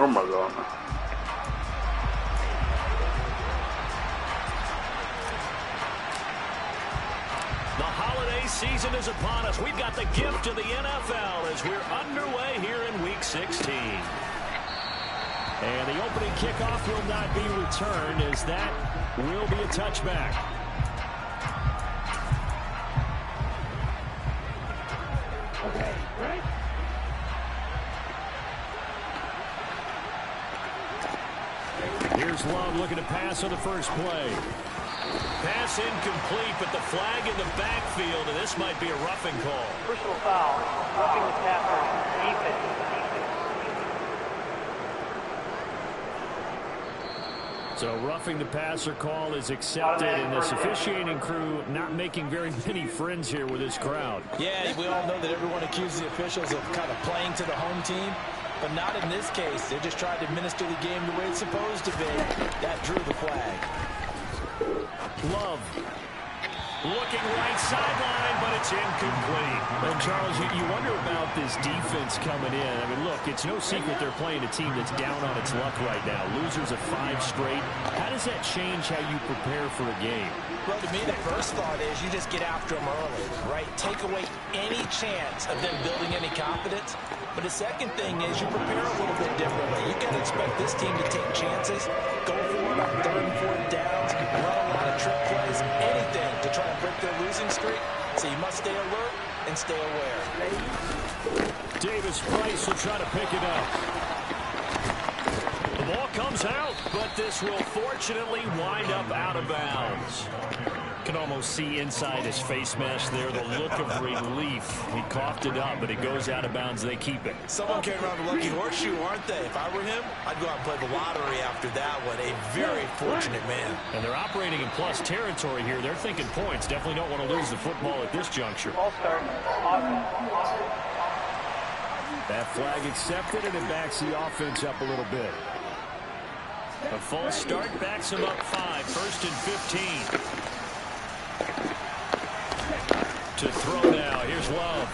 Oh my God. The holiday season is upon us. We've got the gift of the NFL as we're underway here in Week 16. And the opening kickoff will not be returned as that will be a touchback. Here's Love looking to pass on the first play. Pass incomplete, but the flag in the backfield, and this might be a roughing call. Personal foul, roughing the passer, defense. So roughing the passer call is accepted, and this officiating crew not making very many friends here with this crowd. Yeah, we all know that everyone accuses the officials of kind of playing to the home team, but not in this case. They're just trying to administer the game the way it's supposed to be. That drew the flag. Love looking right sideline, but it's incomplete. And Charles, you wonder about this defense coming in. I mean, look, it's no secret they're playing a team that's down on its luck right now. Losers of 5 straight. How does that change how you prepare for a game? Well, to me, the first thought is you just get after them early, right? Take away any chance of them building any confidence. But the second thing is you prepare a little bit differently. You can expect this team to take chances, go for it on 3rd and 4th downs, run a lot of trick plays, anything to try and break their losing streak. So you must stay alert and stay aware. Davis Price will try to pick it up. The ball comes out, but this will fortunately wind up out of bounds. Can almost see inside his face mask there the look of relief. He coughed it up, but it goes out of bounds. They keep it. Someone carrying around the lucky horseshoe, aren't they? If I were him, I'd go out and play the lottery after that one. A very fortunate man. And they're operating in plus territory here. They're thinking points. Definitely don't want to lose the football at this juncture. That flag accepted, and it backs the offense up a little bit. A false start backs him up 5. 1st and 15. To throw now. Here's Love.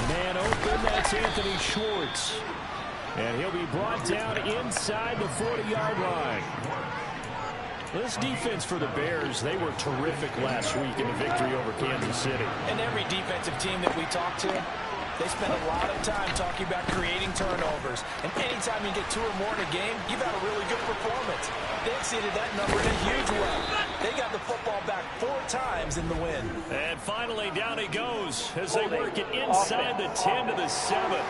Man open. That's Anthony Schwartz. And he'll be brought down inside the 40-yard line. This defense for the Bears, they were terrific last week in the victory over Kansas City. And every defensive team that we talk to, they spend a lot of time talking about creating turnovers. And anytime you get 2 or more in a game, you've had a really good performance. They exceeded that number in a huge way. They got the football back 4 times in the win. And finally, down he goes as they work it inside the 10 to the 7.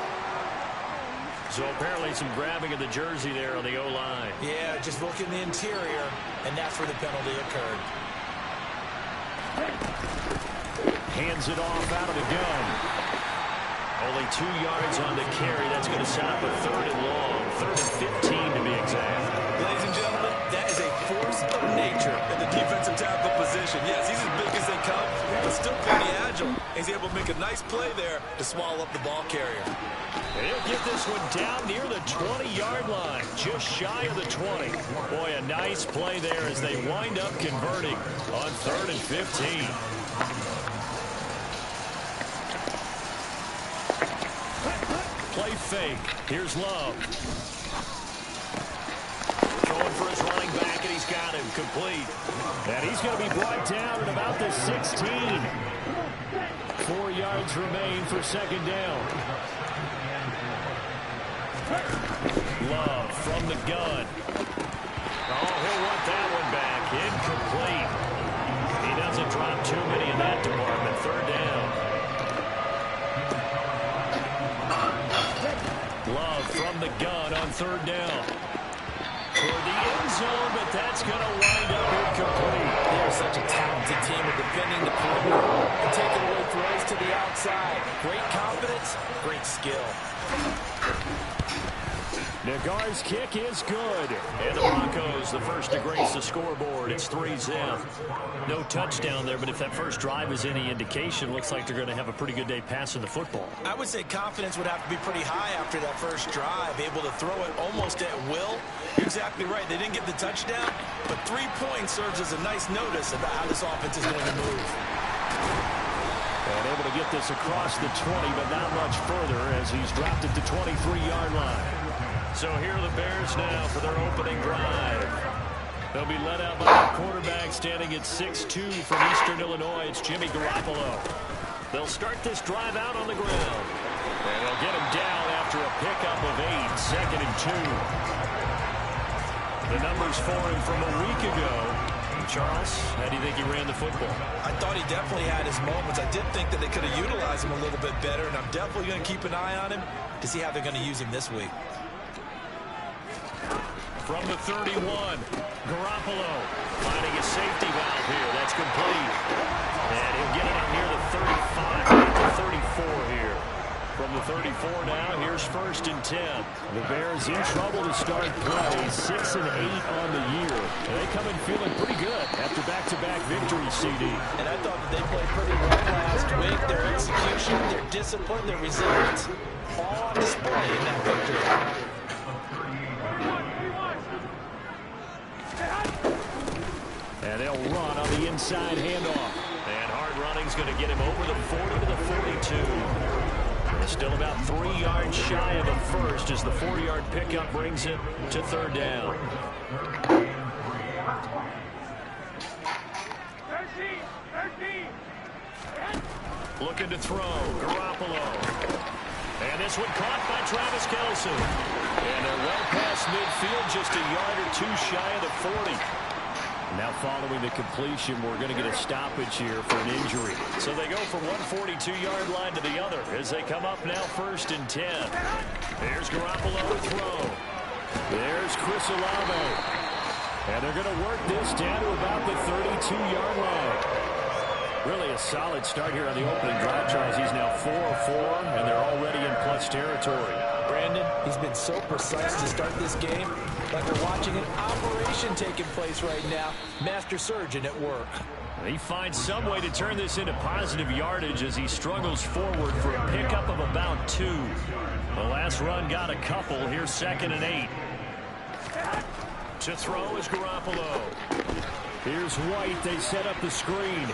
So apparently some grabbing of the jersey there on the O-line. Yeah, just look in the interior, and that's where the penalty occurred. Hands it off out of the gun. Only 2 yards on the carry. That's going to set up a 3rd and long. 3rd and 15 to be exact. Ladies and gentlemen, that is a force of nature in the defensive tackle position. Yes, he's as big as they come, but still pretty agile. He's able to make a nice play there to swallow up the ball carrier. And he'll get this one down near the 20-yard line, just shy of the 20. Boy, a nice play there as they wind up converting on 3rd and 15. Play fake. Here's Love. Going for his running back, and he's got him complete. And he's going to be brought down at about the 16. 4 yards remain for 2nd down. Love from the gun. Oh, he'll want that one back. Incomplete. He doesn't drop too many in that department. 3rd down. Love from the gun on 3rd down. Toward the end zone, but that's going to wind up incomplete. They're such a talented team at defending the perimeter and taking away throws to the outside. Great confidence, great skill. Nagar's kick is good. And the Broncos, the first to grace the scoreboard. It's 3-0. No touchdown there, but if that first drive is any indication, looks like they're going to have a pretty good day passing the football. I would say confidence would have to be pretty high after that first drive, able to throw it almost at will. You're exactly right. They didn't get the touchdown, but 3 points serves as a nice notice about how this offense is going to move. And able to get this across the 20, but not much further as he's dropped it to 23-yard line. So here are the Bears now for their opening drive. They'll be led out by the quarterback standing at 6'2" from Eastern Illinois. It's Jimmy Garoppolo. They'll start this drive out on the ground. And they'll get him down after a pickup of 8, 2nd and 2. The numbers for him from a week ago. Charles, how do you think he ran the football? I thought he definitely had his moments. I did think that they could have utilized him a little bit better, and I'm definitely going to keep an eye on him to see how they're going to use him this week. From the 31, Garoppolo finding a safety valve here. That's complete. And he'll get it up near the 35, to 34 here. From the 34 now, here's 1st and 10. The Bears in trouble to start play, 6 and 8 on the year. And they come in feeling pretty good after back-to-back victories, CD. And I thought that they played pretty well last week. Their execution, their discipline, their resilience, all on display in that victory. And they'll run on the inside handoff. And hard running's going to get him over the 40 to the 42. Still about 3 yards shy of a first as the 4-yard pickup brings it to 3rd down. Looking to throw, Garoppolo. And this one caught by Travis Kelce. And they're well past midfield, just a yard or 2 shy of the 40. Now following the completion, we're going to get a stoppage here for an injury. So they go from one 42-yard line to the other as they come up now 1st and 10. There's Garoppolo to throw. There's Chris Olave. And they're going to work this down to about the 32-yard line. Really a solid start here on the opening drive, Charles. He's now 4 of 4, and they're already in plus territory. Brandon, he's been so precise to start this game. Like we're watching an operation taking place right now. Master surgeon at work. He finds some way to turn this into positive yardage as he struggles forward for a pickup of about 2. The last run got a couple. Here's 2nd and 8. To throw is Garoppolo. Here's White. They set up the screen.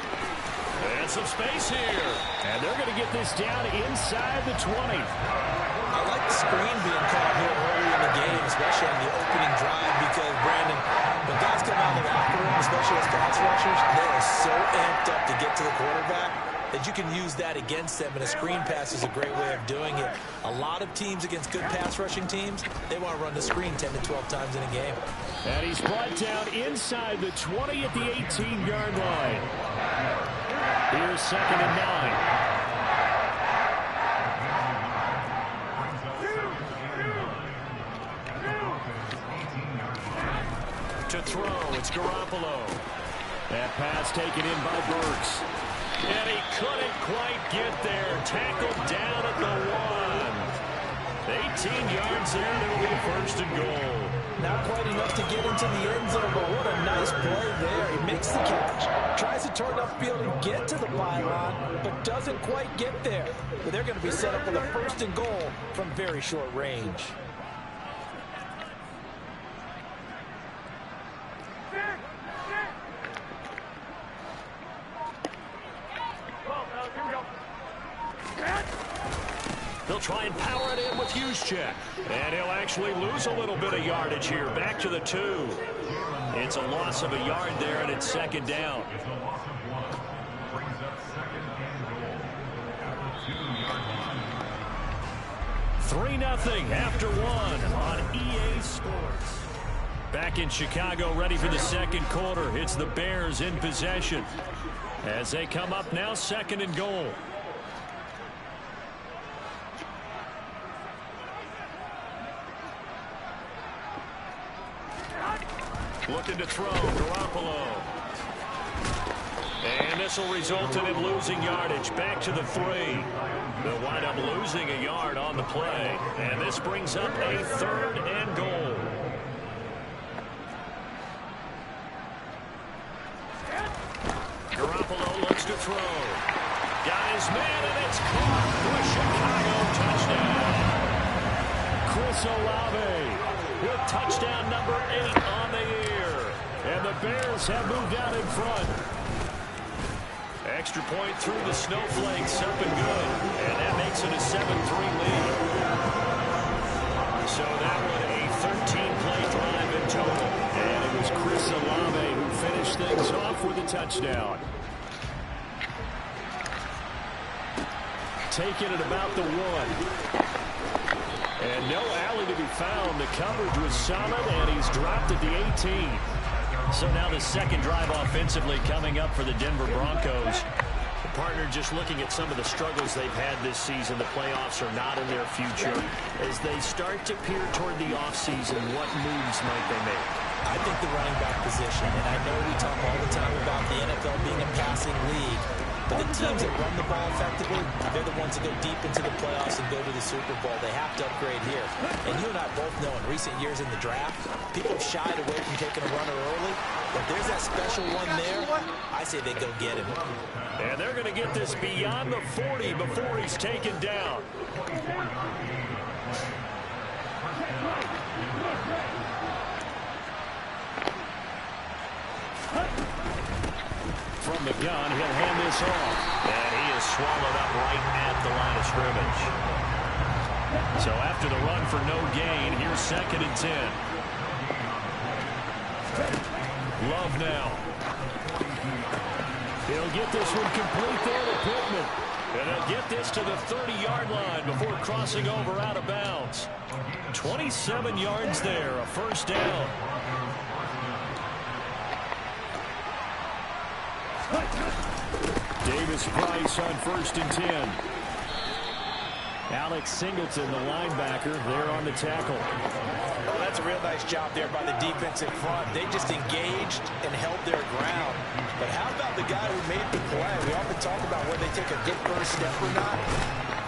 And some space here. And they're going to get this down inside the 20. I like the screen being called here early in the game, especially on the opening drive, because, Brandon, when guys come out of the locker room, especially as pass rushers, they are so amped up to get to the quarterback that you can use that against them, and a screen pass is a great way of doing it. A lot of teams against good pass rushing teams, they want to run the screen 10 to 12 times in a game. And he's brought down inside the 20 at the 18-yard line. Here's 2nd and 9. To throw, it's Garoppolo. That pass taken in by Burks. And he couldn't quite get there. Tackled down at the 1. 18 yards there, and it'll be 1st and goal. Not quite enough to get into the end zone, but what a nice play there. He makes the catch, tries to turn upfield and get to the pylon, but doesn't quite get there. But they're going to be set up with a 1st and goal from very short range. They'll try and power it in with Juszczyk. And he'll actually lose a little bit of yardage here. Back to the 2. It's a loss of a yard there, and it's 2nd down. Three 0 after 1 on EA Sports. Back in Chicago, ready for the 2nd quarter. It's the Bears in possession as they come up now 2nd and goal. Looking to throw, Garoppolo. And this will result in him losing yardage. Back to the 3. They'll wind up losing a yard on the play. And this brings up a 3rd and goal. Garoppolo looks to throw. Got his man, and it's caught for a Chicago touchdown. Chris Olave with touchdown number 8 on the year. And the Bears have moved out in front. Extra point through the snowflakes, up and good. And that makes it a 7-3 lead. So that one the touchdown. Taken at about the 1. And no alley to be found. The coverage was solid, and he's dropped at the 18. So now the second drive offensively coming up for the Denver Broncos. The partner just looking at some of the struggles they've had this season. The playoffs are not in their future. As they start to peer toward the offseason, what moves might they make? I think the running back position, and I know we talk all the time about the NFL being a passing league, but the teams that run the ball effectively, they're the ones that go deep into the playoffs and go to the Super Bowl. They have to upgrade here. And you and I both know in recent years in the draft, people have shied away from taking a runner early. But there's that special one there. I say they go get him. And they're going to get this beyond the 40 before he's taken down. From the gun, he'll hand this off. And he is swallowed up right at the line of scrimmage. So after the run for no gain, here's 2nd and 10. Love now. He'll get this one complete there to Pittman. And he'll get this to the 30-yard line before crossing over out of bounds. 27 yards there, a first down. Davis Price on 1st and 10. Alex Singleton, the linebacker, there on the tackle. Oh, that's a real nice job there by the defense in front. They just engaged and held their ground. But how about the guy who made the play? We often talk about whether they take a good first step or not.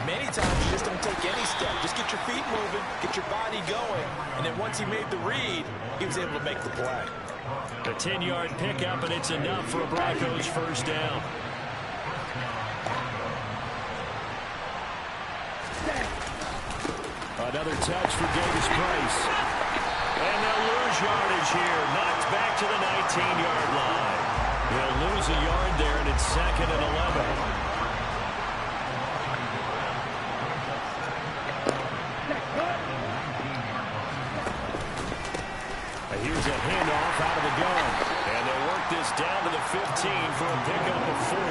Many times you just don't take any step. Just get your feet moving, get your body going. And then once he made the read, he was able to make the play. A 10-yard pickup, and it's enough for a Broncos first down. Another touch for Davis Price. And they'll lose yardage here. Knocked back to the 19-yard line. They'll lose a yard there, and it's 2nd and 11. Here's a handoff out of the gun. And they'll work this down to the 15 for a pickup of 4.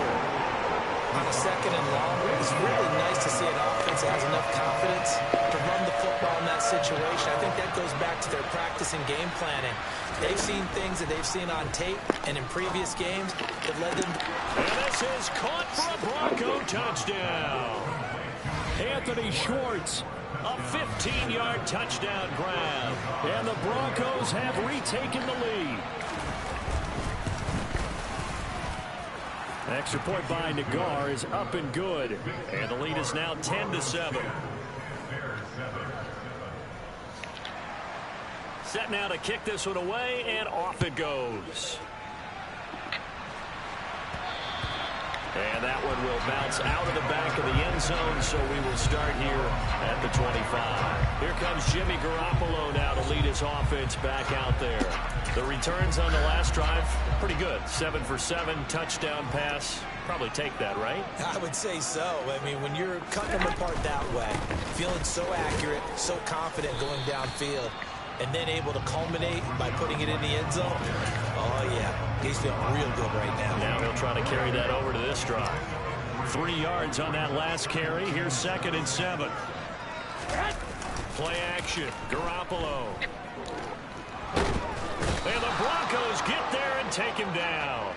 On a 2nd and long, it's really nice to see an offense that has enough confidence to run the football in that situation. I think that goes back to their practice and game planning. They've seen things that they've seen on tape and in previous games that led them. And this is caught for a Bronco touchdown. Anthony Schwartz, a 15-yard touchdown grab. And the Broncos have retaken the lead. An extra point by Nagar is up and good. And the lead is now 10-7. Set now to kick this one away, and off it goes. And that one will bounce out of the back of the end zone, so we will start here at the 25. Here comes Jimmy Garoppolo now to lead his offense back out there. The returns on the last drive, pretty good. 7 for 7, touchdown pass. Probably take that, right? I would say so. I mean, when you're cutting them apart that way, feeling so accurate, so confident going downfield, and then able to culminate by putting it in the end zone, oh, yeah, he's feeling real good right now. Now he'll try to carry that over to this drive. 3 yards on that last carry. Here's 2nd and 7. Play action. Garoppolo. And the Broncos get there and take him down.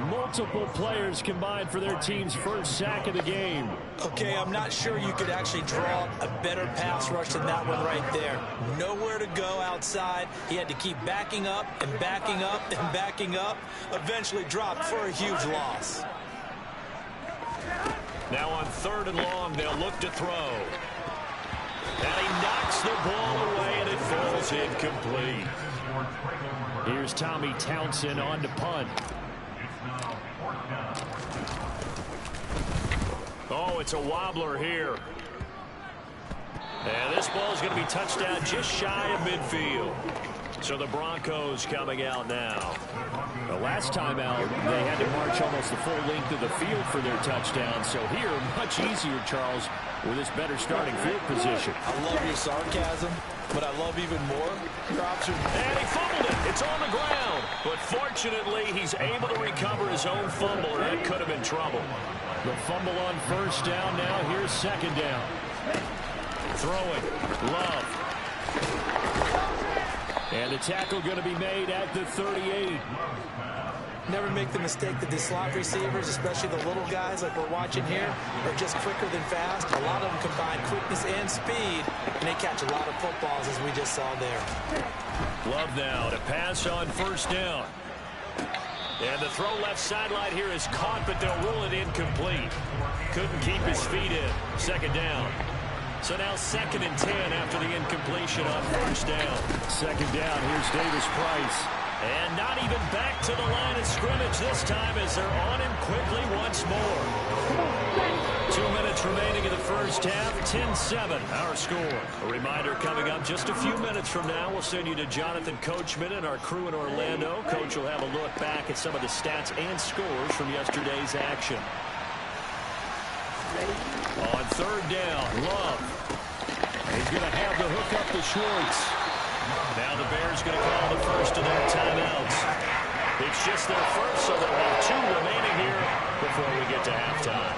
Multiple players combined for their team's first sack of the game. Okay, I'm not sure you could actually draw a better pass rush than that one right there. Nowhere to go outside. He had to keep backing up and backing up and backing up. Eventually dropped for a huge loss. Now on 3rd and long, they'll look to throw. And he knocks the ball away, and it falls incomplete. Here's Tommy Townsend on to punt. Oh, it's a wobbler here. And this ball is going to be touched down just shy of midfield. So the Broncos coming out now. The last time out, they had to march almost the full length of the field for their touchdown. So here, much easier, Charles, with this better starting field position. I love your sarcasm, But I love even more your option. And he fumbled it. It's on the ground. But fortunately, he's able to recover his own fumble, or that could have been trouble. The fumble on first down now. Here's second down. Throwing. Love. And the tackle going to be made at the 38. Never make the mistake that the slot receivers, especially the little guys like we're watching here, are just quicker than fast. A lot of them combine quickness and speed, and they catch a lot of footballs, as we just saw there. Love now to pass on first down. And the throw left sideline here is caught, but they'll rule it incomplete. Couldn't keep his feet in. Second down. So now 2nd and 10 after the incompletion on first down. Second down, here's Davis Price. And not even back to the line of scrimmage this time as they're on him quickly once more. 2 minutes remaining in the first half, 10-7 our score. A reminder coming up just a few minutes from now, we'll send you to Jonathan Coachman and our crew in Orlando. Coach will have a look back at some of the stats and scores from yesterday's action. On third down, Love. He's going to have the hook up to Schwartz. Now the Bears going to call the first of their timeouts. It's just their first, so they'll have 2 remaining here before we get to halftime.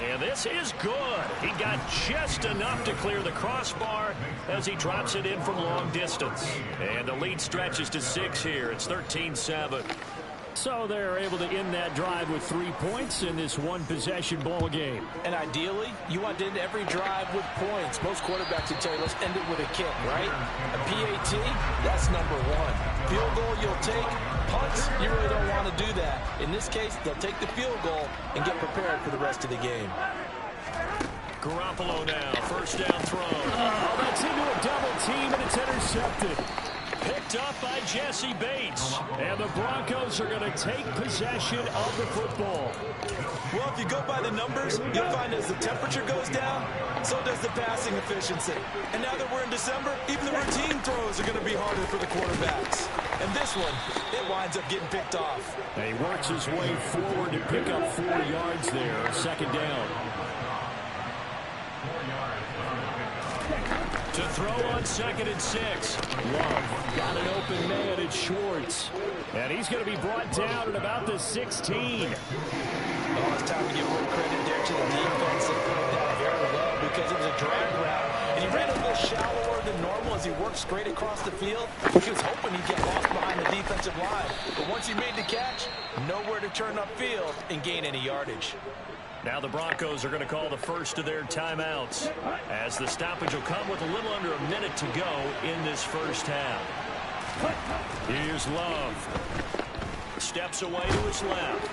And this is good. He got just enough to clear the crossbar as he drops it in from long distance. And the lead stretches to 6 here. It's 13-7. So they're able to end that drive with 3 points in this one-possession ball game. And ideally, you want to end every drive with points. Most quarterbacks would tell you, let's end it with a kick, right? A PAT, that's number 1. Field goal you'll take. Punts, you really don't want to do that. In this case, they'll take the field goal and get prepared for the rest of the game. Garoppolo now, first down throw. Oh, that's into a double team, and it's intercepted. Picked up by Jesse Bates. And the Broncos are going to take possession of the football. Well, if you go by the numbers, you'll find as the temperature goes down, so does the passing efficiency. And now that we're in December, even the routine throws are going to be harder for the quarterbacks. And this one, it winds up getting picked off. And he works his way forward to pick up 4 yards there. Second down. To throw on 2nd and 6. Love got an open man at Schwartz. And he's going to be brought down at about the 16. Oh, it's time to give more credit there to the defense. They put it down very well because it was a drag route. And he ran a little shallower than normal as he worked straight across the field. He was hoping he'd get lost behind the defensive line. But once he made the catch, nowhere to turn upfield and gain any yardage. Now the Broncos are going to call the first of their timeouts as the stoppage will come with a little under a minute to go in this first half. Here's Love. Steps away to his left.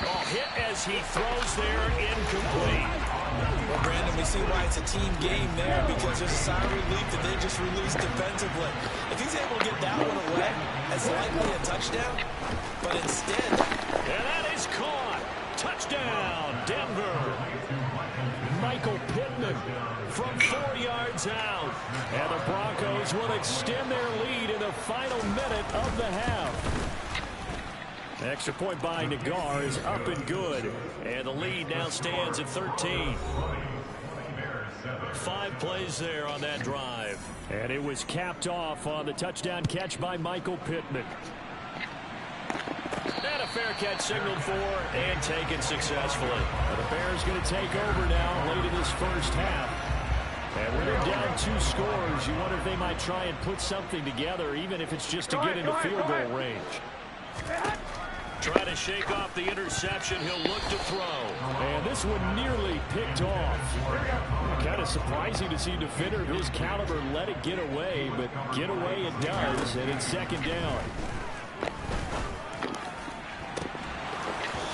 Oh, hit as he throws there, incomplete. Well, Brandon, we see why it's a team game there because there's a sigh of relief that they just released defensively. If he's able to get that one away, that's likely a touchdown. But instead... And that is caught. Touchdown, Denver. Michael Pittman from 4 yards out. And the Broncos will extend their lead in the final minute of the half. Extra point by Nagar is up and good. And the lead now stands at 13. 5 plays there on that drive. And it was capped off on the touchdown catch by Michael Pittman. And a fair catch signaled for and taken successfully. The Bears going to take over now late in this first half. And when they're down 2 scores, you wonder if they might try and put something together, even if it's just to get into field goal range. Try to shake off the interception. He'll look to throw. And this one nearly picked off. Kind of surprising to see a defender of his caliber let it get away, but get away it does, and it's second down.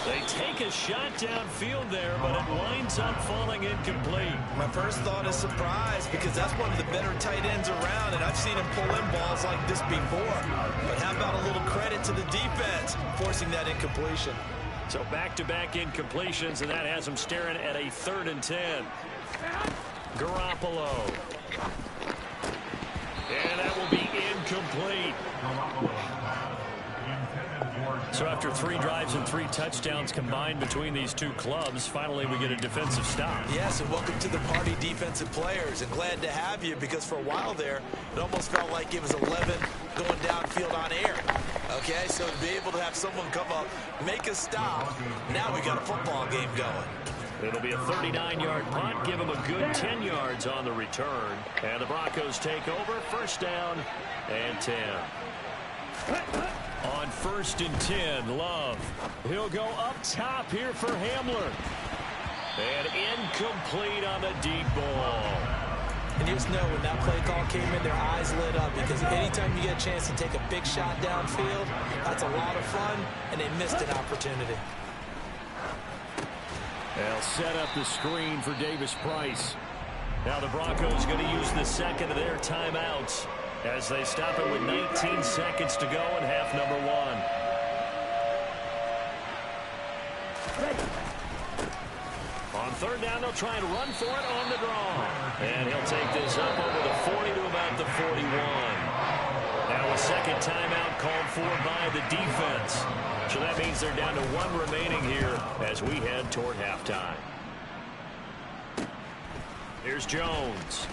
They take a shot downfield there, but it winds up falling incomplete. My first thought is surprise because that's one of the better tight ends around, and I've seen him pull in balls like this before. But how about a little credit to the defense forcing that incompletion? So back-to-back incompletions, and that has him staring at a 3rd and 10. Garoppolo. And that will be incomplete. So after 3 drives and 3 touchdowns combined between these two clubs, finally we get a defensive stop. Yes, and welcome to the party, defensive players. And glad to have you, because for a while there, it almost felt like it was 11 going downfield on air. Okay, so to be able to have someone come up, make a stop, now we got a football game going. It'll be a 39-yard punt, give them a good 10 yards on the return. And the Broncos take over, first down and 10. On 1st and 10, Love. He'll go up top here for Hamler. And incomplete on the deep ball. And you just know when that play call came in, their eyes lit up, because anytime you get a chance to take a big shot downfield, that's a lot of fun, and they missed an opportunity. They'll set up the screen for Davis Price. Now the Broncos going to use the second of their timeouts as they stop it with 19 seconds to go in half number 1. On 3rd down, they'll try and run for it on the draw. And he'll take this up over the 40 to about the 41. Now a second timeout called for by the defense. So that means they're down to 1 remaining here as we head toward halftime. Here's Jones.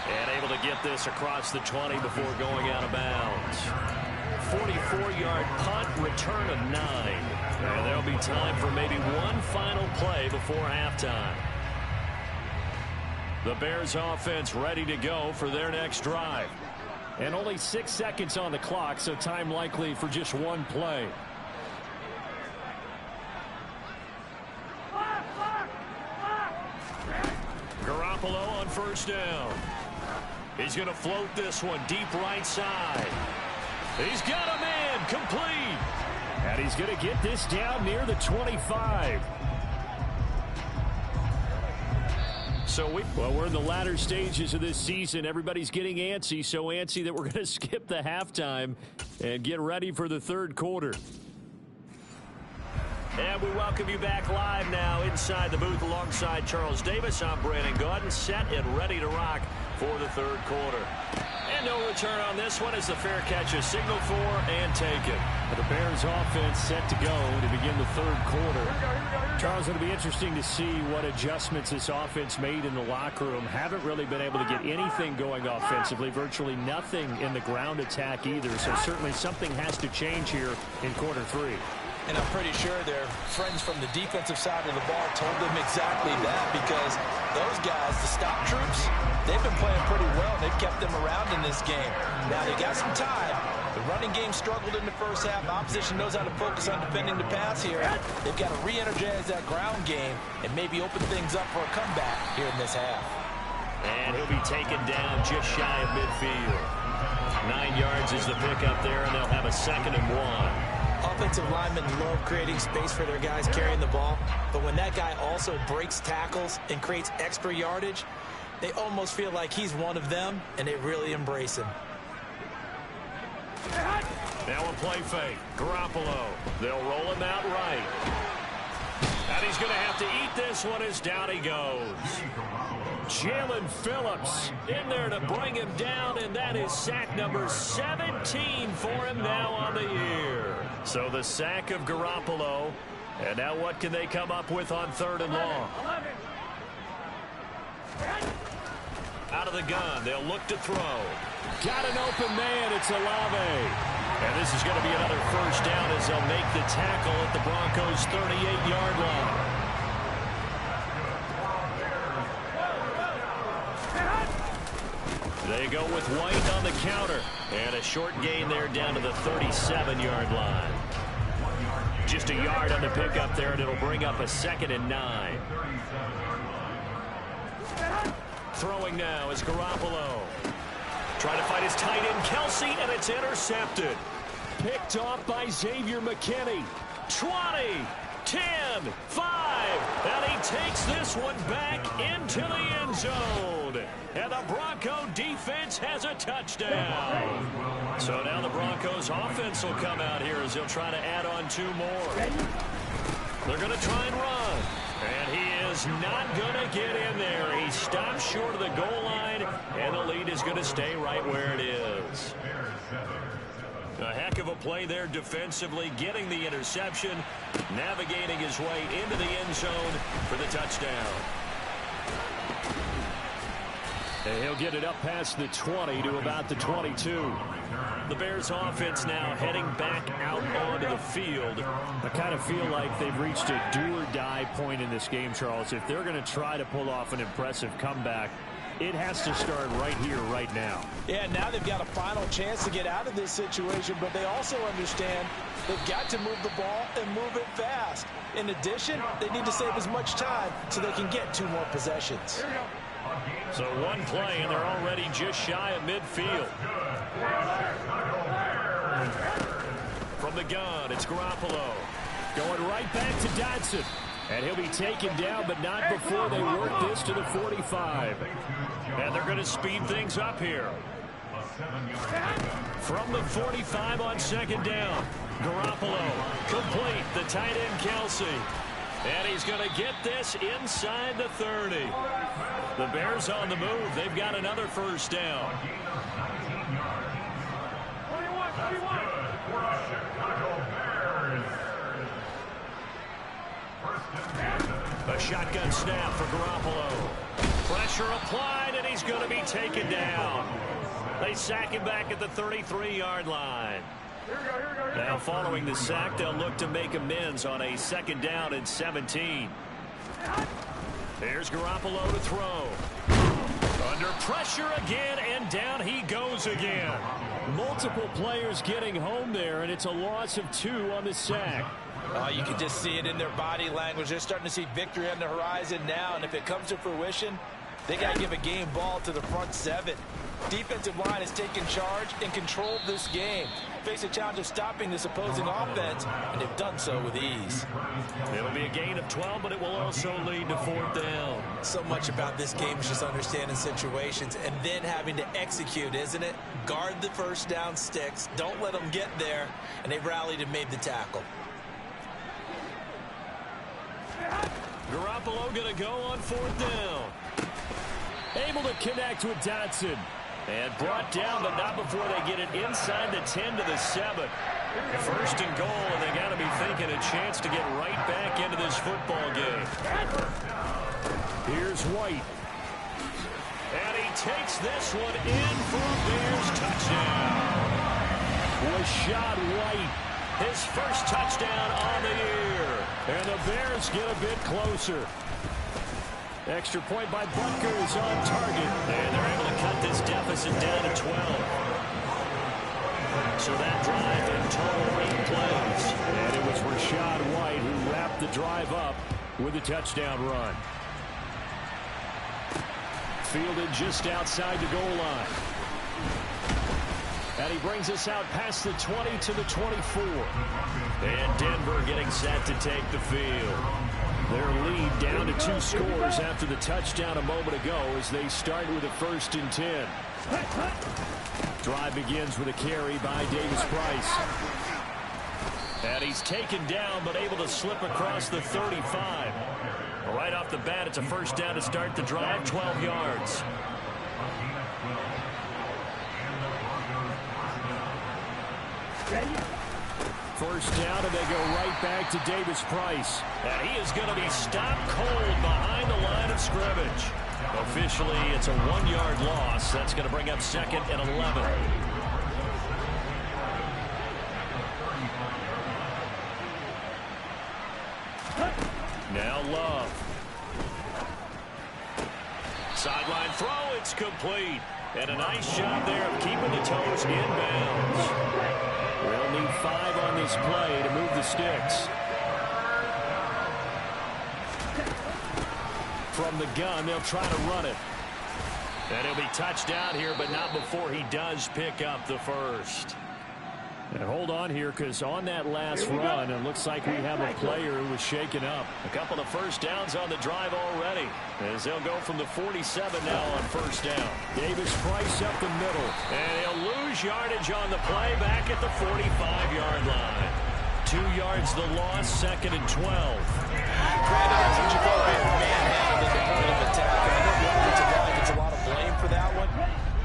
And able to get this across the 20 before going out of bounds. 44-yard punt, return of 9. And there'll be time for maybe one final play before halftime. The Bears offense ready to go for their next drive. And only 6 seconds on the clock, so time likely for just one play. Garoppolo on 1st down. He's going to float this one deep right side. He's got a man complete. And he's going to get this down near the 25. So we're in the latter stages of this season. Everybody's getting antsy, so antsy that we're going to skip the halftime and get ready for the 3rd quarter. And we welcome you back live now inside the booth alongside Charles Davis. I'm Brandon Gaudin, set and ready to rock for the 3rd quarter. And no return on this one as the fair catch is signaled for and taken. The Bears offense set to go to begin the 3rd quarter. Charles, it'll be interesting to see what adjustments this offense made in the locker room. Haven't really been able to get anything going offensively, virtually nothing in the ground attack either. So certainly something has to change here in quarter 3. And I'm pretty sure their friends from the defensive side of the ball told them exactly that, because those guys, the stop troops, they've been playing pretty well. They've kept them around in this game. Now, they got some time. The running game struggled in the first half. Opposition knows how to focus on defending the pass here. They've got to re-energize that ground game and maybe open things up for a comeback here in this half. And he'll be taken down just shy of midfield. 9 yards is the pickup there, and they'll have a 2nd and 1. Offensive linemen love creating space for their guys carrying the ball, but when that guy also breaks tackles and creates extra yardage, they almost feel like he's one of them, and they really embrace him. Now a play fake. Garoppolo. They'll roll him out right. And he's going to have to eat this one as down he goes. Jalen Phillips in there to bring him down, and that is sack number 17 for him now on the year. So the sack of Garoppolo, and now what can they come up with on 3rd and long? Out of the gun, they'll look to throw. Got an open man, it's Olave. And this is going to be another first down as they'll make the tackle at the Broncos' 38-yard line. They go with White on the counter. And a short gain there down to the 37-yard line. Just a yard on the pickup there, and it'll bring up a 2nd and 9. Throwing now is Garoppolo. Trying to fight his tight end, Kelsey, and it's intercepted. Picked off by Xavier McKinney. 20, 10, 5, and he takes this one back into the end zone. And the Bronco defense has a touchdown. So now the Broncos offense will come out here as they'll try to add on 2 more. They're going to try and run. And he is not going to get in there. He stops short of the goal line, and the lead is going to stay right where it is. A heck of a play there defensively, getting the interception, navigating his way into the end zone for the touchdown. And he'll get it up past the 20 to about the 22. The Bears offense now heading back out onto the field. I kind of feel like they've reached a do-or-die point in this game, Charles. If they're going to try to pull off an impressive comeback, it has to start right here, right now. Yeah, now they've got a final chance to get out of this situation, but they also understand they've got to move the ball and move it fast. In addition, they need to save as much time so they can get 2 more possessions. So one play, and they're already just shy of midfield. From the gun, it's Garoppolo. Going right back to Dotson. And he'll be taken down, but not before they work this to the 45. And they're going to speed things up here. From the 45 on second down. Garoppolo, complete, the tight end Kelsey. And he's going to get this inside the 30. The Bears on the move. They've got another first down. A shotgun snap for Garoppolo. Pressure applied, and he's going to be taken down. They sack him back at the 33-yard line. Now following the sack, they'll look to make amends on a second down and 17. There's Garoppolo to throw. Under pressure again, and down he goes again. Multiple players getting home there, and it's a loss of 2 on the sack. You can just see it in their body language. They're starting to see victory on the horizon now, and if it comes to fruition, they got to give a game ball to the front 7. Defensive line has taken charge and controlled this game. Face a challenge of stopping this opposing offense, and they've done so with ease. It'll be a gain of 12, but it will also lead to 4th down. So much about this game is just understanding situations and then having to execute, isn't it? Guard the first down sticks. Don't let them get there, and they've rallied and made the tackle. Garoppolo going to go on 4th down. Able to connect with Dotson. And brought down, but not before they get it inside the 10 to the 7. First and goal, and they got to be thinking a chance to get right back into this football game. Here's White. And he takes this one in for a Bears touchdown. Rashad White, his first touchdown on the year. And the Bears get a bit closer. Extra point by Broncos on target. And they're able to cut this deficit down to 12. So that drive in total 8 plays. And it was Rashad White who wrapped the drive up with a touchdown run. Fielded just outside the goal line. And he brings us out past the 20 to the 24. And Denver getting set to take the field. Their lead down to 2 scores after the touchdown a moment ago as they start with a 1st and 10. Drive begins with a carry by Davis Price. And he's taken down but able to slip across the 35. Right off the bat, it's a first down to start the drive, 12 yards. First down, and they go right back to Davis Price. And he is going to be stopped cold behind the line of scrimmage. Officially, it's a 1-yard loss. That's going to bring up 2nd and 11. Now Love. Sideline throw, it's complete. And a nice job there of keeping the toes inbounds. They'll need 5 on this play to move the sticks. From the gun, they'll try to run it. And he'll be touched down here, but not before he does pick up the first. And hold on here, because on that last run, it looks like we have a player who was shaken up. A couple of first downs on the drive already, as they'll go from the 47 now on first down. Davis Price up the middle, and he'll lose yardage on the play back at the 45-yard line. 2 yards the loss, 2nd and 12. Granted, that's what you call being manhandled at the point of attack. I know the offensive line gets a lot of blame for that one,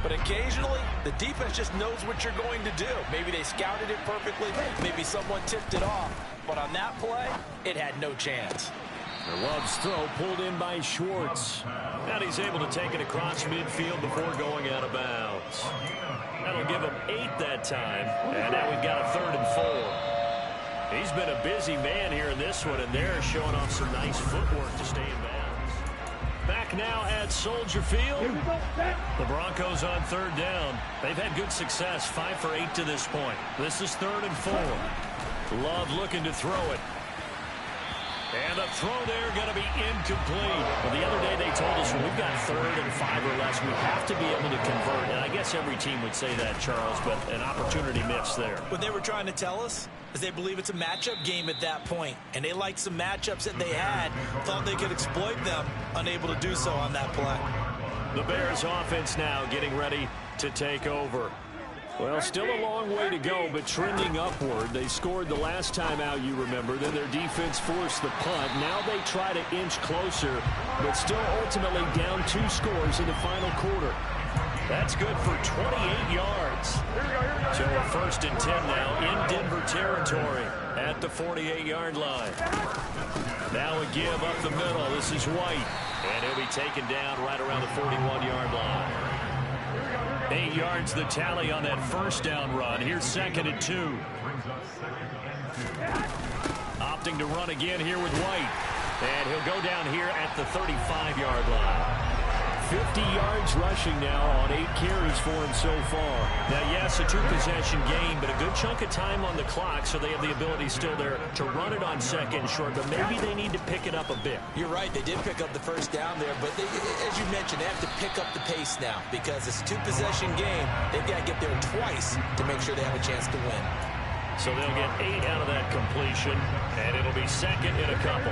but it occasionally, the defense just knows what you're going to do. Maybe they scouted it perfectly. Maybe someone tipped it off. But on that play, it had no chance. Love's throw pulled in by Schwartz. And he's able to take it across midfield before going out of bounds. That'll give him 8 that time. And now we've got a 3rd and 4. He's been a busy man here in this one, and they're showing off some nice footwork to stay in bounds. Back now at Soldier Field. The Broncos on 3rd down. They've had good success, 5 for 8 to this point. This is 3rd and 4. Love looking to throw it. And the throw there going to be incomplete. Well, the other day they told us when we've got 3rd and 5 or less, we have to be able to convert. And I guess every team would say that, Charles, but an opportunity missed there. What they were trying to tell us is they believe it's a matchup game at that point. And they liked some matchups that they had, thought they could exploit them, unable to do so on that play. The Bears offense now getting ready to take over. Well, still a long way to go, but trending upward. They scored the last time out, you remember. Then their defense forced the punt. Now they try to inch closer, but still ultimately down 2 scores in the final quarter. That's good for 28 yards. So a 1st and 10 now in Denver territory at the 48-yard line. Now a give up the middle. This is White, and he'll be taken down right around the 41-yard line. 8 yards the tally on that 1st down run. Here's 2nd and 2. Opting to run again here with White. And he'll go down here at the 35-yard line. 50 yards rushing now on 8 carries for him so far. Now, yes, a 2-possession game, but a good chunk of time on the clock, so they have the ability still there to run it on 2nd and short, but maybe they need to pick it up a bit. You're right. They did pick up the 1st down there, but as you mentioned, they have to pick up the pace now because it's a 2-possession game. They've got to get there twice to make sure they have a chance to win. So they'll get 8 out of that completion, and it'll be 2nd and a couple.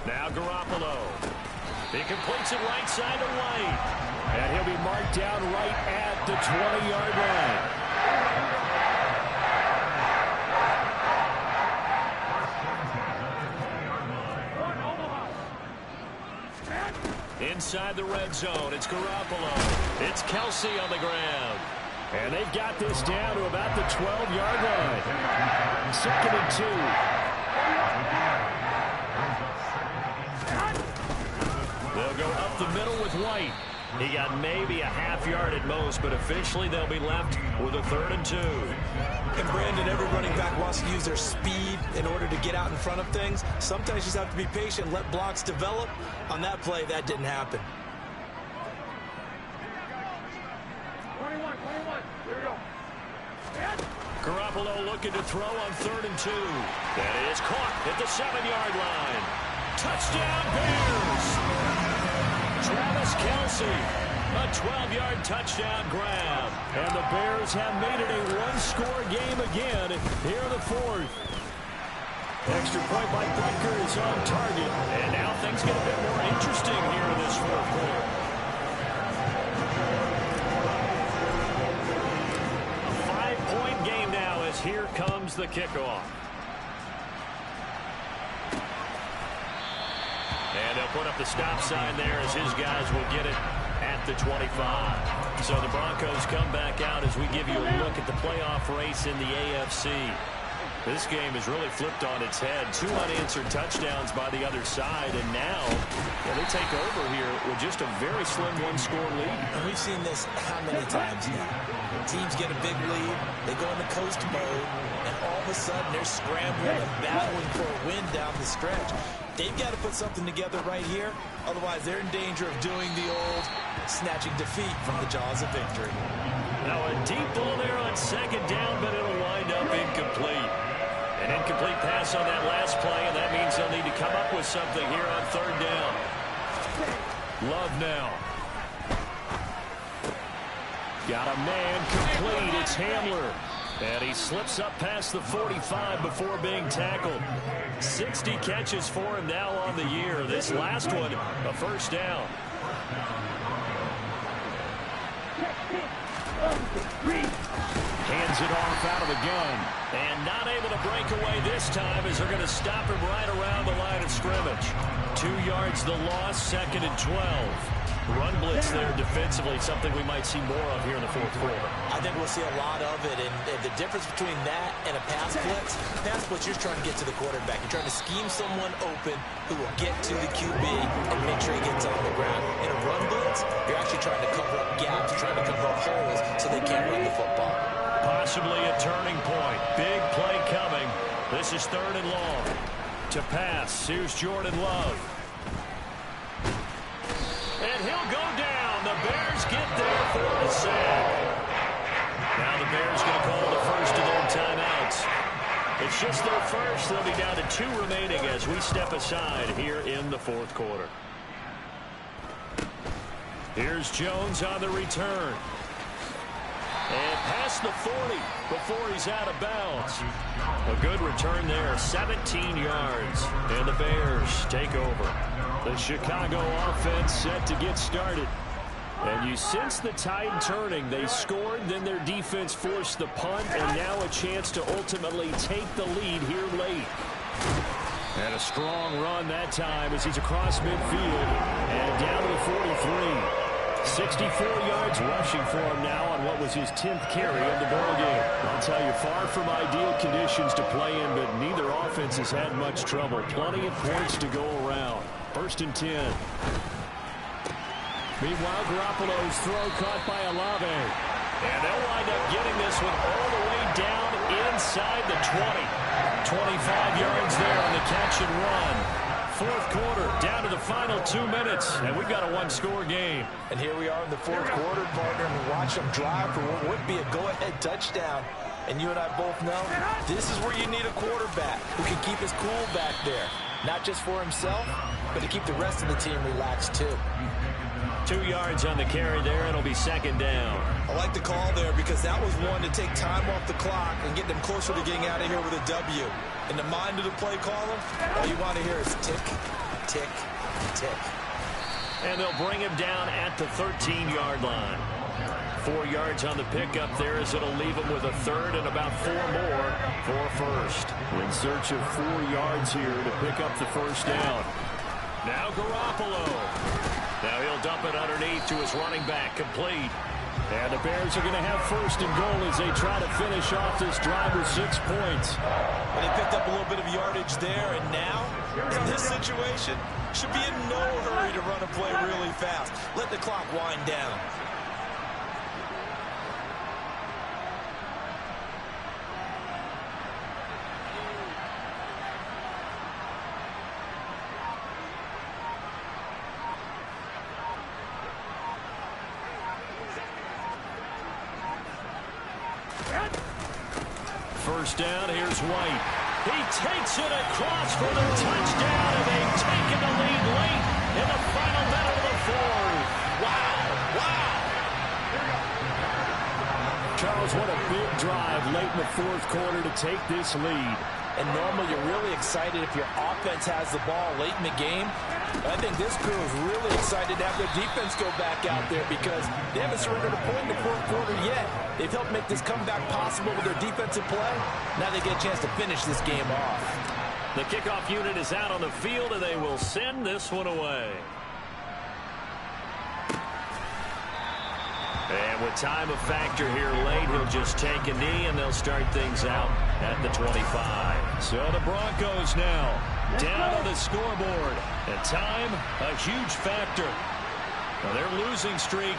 Now Garoppolo. He completes it right side to White. And he'll be marked down right at the 20-yard line. Inside the red zone, it's Garoppolo. It's Kelsey on the ground. And they've got this down to about the 12-yard line. 2nd and 2. They'll go up the middle with White. He got maybe a half yard at most, but officially they'll be left with a 3rd and 2. And Brandon, every running back wants to use their speed in order to get out in front of things. Sometimes you just have to be patient, let blocks develop. On that play, that didn't happen. 21. Here we go. Garoppolo looking to throw on 3rd and 2. That is caught at the 7-yard line. Touchdown, Bears! Travis Kelsey, a 12-yard touchdown grab. And the Bears have made it a 1-score game again here in the 4th. Extra point by Butker is on target. And now things get a bit more interesting here in this 4th quarter. A 5-point game now as here comes the kickoff. And they'll put up the stop sign there as his guys will get it at the 25. So the Broncos come back out as we give you a look at the playoff race in the AFC. This game is really flipped on its head. 2 unanswered touchdowns by the other side, and now they take over here with just a very slim 1-score lead. And we've seen this how many times now? Teams get a big lead, they go into coast mode, and all of a sudden they're scrambling and battling for a win down the stretch. They've got to put something together right here, otherwise they're in danger of doing the old snatching defeat from the jaws of victory. Now a deep ball there on 2nd down, but it'll wind up incomplete. An incomplete pass on that last play, and that means they'll need to come up with something here on 3rd down. Love now. Got a man complete. It's Hamler. And he slips up past the 45 before being tackled. 60 catches for him now on the year. This last one, a 1st down. Hands it off out of the gun. And not able to break away this time as they're going to stop him right around the line of scrimmage. 2 yards the loss, 2nd and 12. Run blitz there defensively, something we might see more of here in the fourth quarter. I think we'll see a lot of it, and the difference between that and a pass blitz, you're trying to get to the quarterback. You're trying to scheme someone open who will get to the QB and make sure he gets on the ground. In a run blitz, you're actually trying to cover up gaps, trying to cover up holes so they can't run the football. Possibly a turning point. Big play coming. This is 3rd and long. To pass, here's Jordan Love. And he'll go down. The Bears get there for the sack. Now the Bears going to call the first of their timeouts. It's just their first. They'll be down to 2 remaining as we step aside here in the fourth quarter. Here's Jones on the return. And past the 40 before he's out of bounds. A good return there, 17 yards. And the Bears take over. The Chicago offense set to get started. And you sense the tide turning. They scored, then their defense forced the punt, and now a chance to ultimately take the lead here late. And a strong run that time as he's across midfield and down to the 43. 64 yards rushing for him now on what was his 10th carry of the ball game. I'll tell you, far from ideal conditions to play in, but neither offense has had much trouble. Plenty of points to go around. 1st and 10. Meanwhile, Garoppolo's throw caught by Olave. And they'll wind up getting this one all the way down inside the 20. 25 yards there on the catch and run. Fourth quarter, down to the final 2 minutes, and we've got a 1-score game. And here we are in the fourth quarter, partner, and watch them drive for what would be a go-ahead touchdown. And you and I both know this is where you need a quarterback who can keep his cool back there. Not just for himself, but to keep the rest of the team relaxed too. 2 yards on the carry there. It'll be 2nd down. I like the call there because that was one to take time off the clock and get them closer to getting out of here with a W. In the mind of the play caller, all you want to hear is tick, tick, tick. And they'll bring him down at the 13-yard line. 4 yards on the pickup there as it'll leave him with a 3rd and about 4 more for first. In search of 4 yards here to pick up the first down. Now Garoppolo. Now he'll dump it underneath to his running back, complete. And the Bears are going to have 1st and goal as they try to finish off this drive with 6 points. And they picked up a little bit of yardage there, and now, in this situation, should be in no hurry to run a play really fast. Let the clock wind down. First down, here's White. He takes it across for the touchdown, and they've taken the lead late in the final minute of the fourth. Wow. Charles, what a big drive late in the fourth quarter to take this lead. And normally you're really excited if your offense has the ball late in the game. I think this crew is really excited to have their defense go back out there because they haven't surrendered a point in the fourth quarter yet. They've helped make this comeback possible with their defensive play. Now they get a chance to finish this game off. The kickoff unit is out on the field, and they will send this one away. And with time a factor here late, he'll just take a knee, and they'll start things out at the 25. So the Broncos now down on the scoreboard. And time, a huge factor. Now their losing streak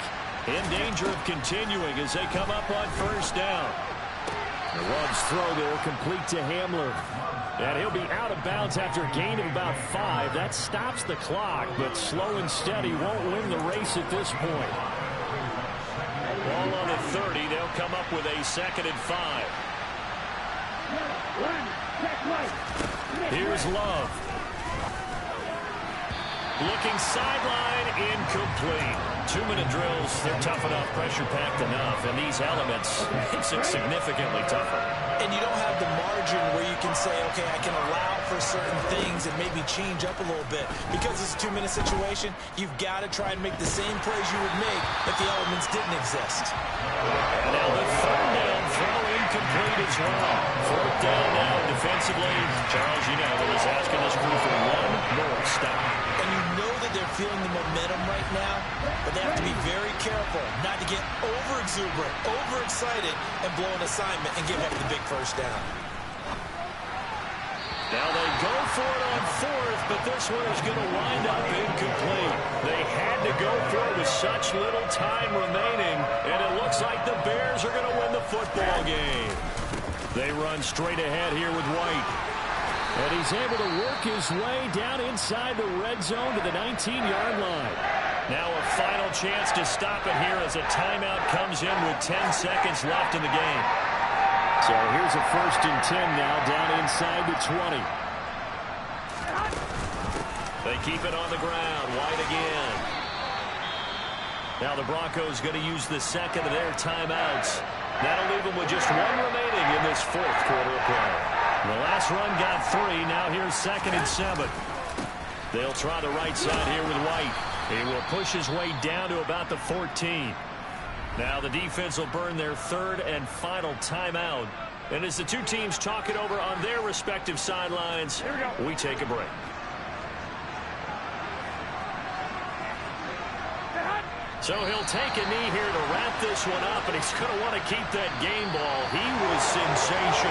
in danger of continuing as they come up on first down. The Ruggs throw there complete to Hamler. And he'll be out of bounds after a gain of about 5. That stops the clock, but slow and steady won't win the race at this point. Ball on the 30. They'll come up with a 2nd and 5. Here's Love. Looking sideline, incomplete. 2-minute drills, they're tough enough, pressure-packed enough, and these elements makes it significantly tougher. And you don't have the margin where you can say, okay, I can allow for certain things and maybe change up a little bit. Because it's a 2-minute situation, you've got to try and make the same plays you would make if the elements didn't exist. And now the 3rd down throw incomplete as well. 4th down now defensively. Charles, you know, is asking this crew for one more stop. careful not to get over-exuberant, overexcited, and blow an assignment and give up the big first down. Now they go for it on fourth, but this one is going to wind up incomplete. They had to go for it with such little time remaining, and it looks like the Bears are going to win the football game. They run straight ahead here with White. And he's able to work his way down inside the red zone to the 19-yard line. Now a final chance to stop it here as a timeout comes in with 10 seconds left in the game. So here's a 1st and 10 now down inside the 20. They keep it on the ground. White again. Now the Broncos going to use the second of their timeouts. That'll leave them with just one remaining in this 4th quarter of play. The last run got 3. Now here's 2nd and 7. They'll try the right side here with White. He will push his way down to about the 14. Now the defense will burn their 3rd and final timeout. And as the two teams talk it over on their respective sidelines, we take a break. So he'll take a knee here to wrap this one up, and he's going to want to keep that game ball. He was sensational.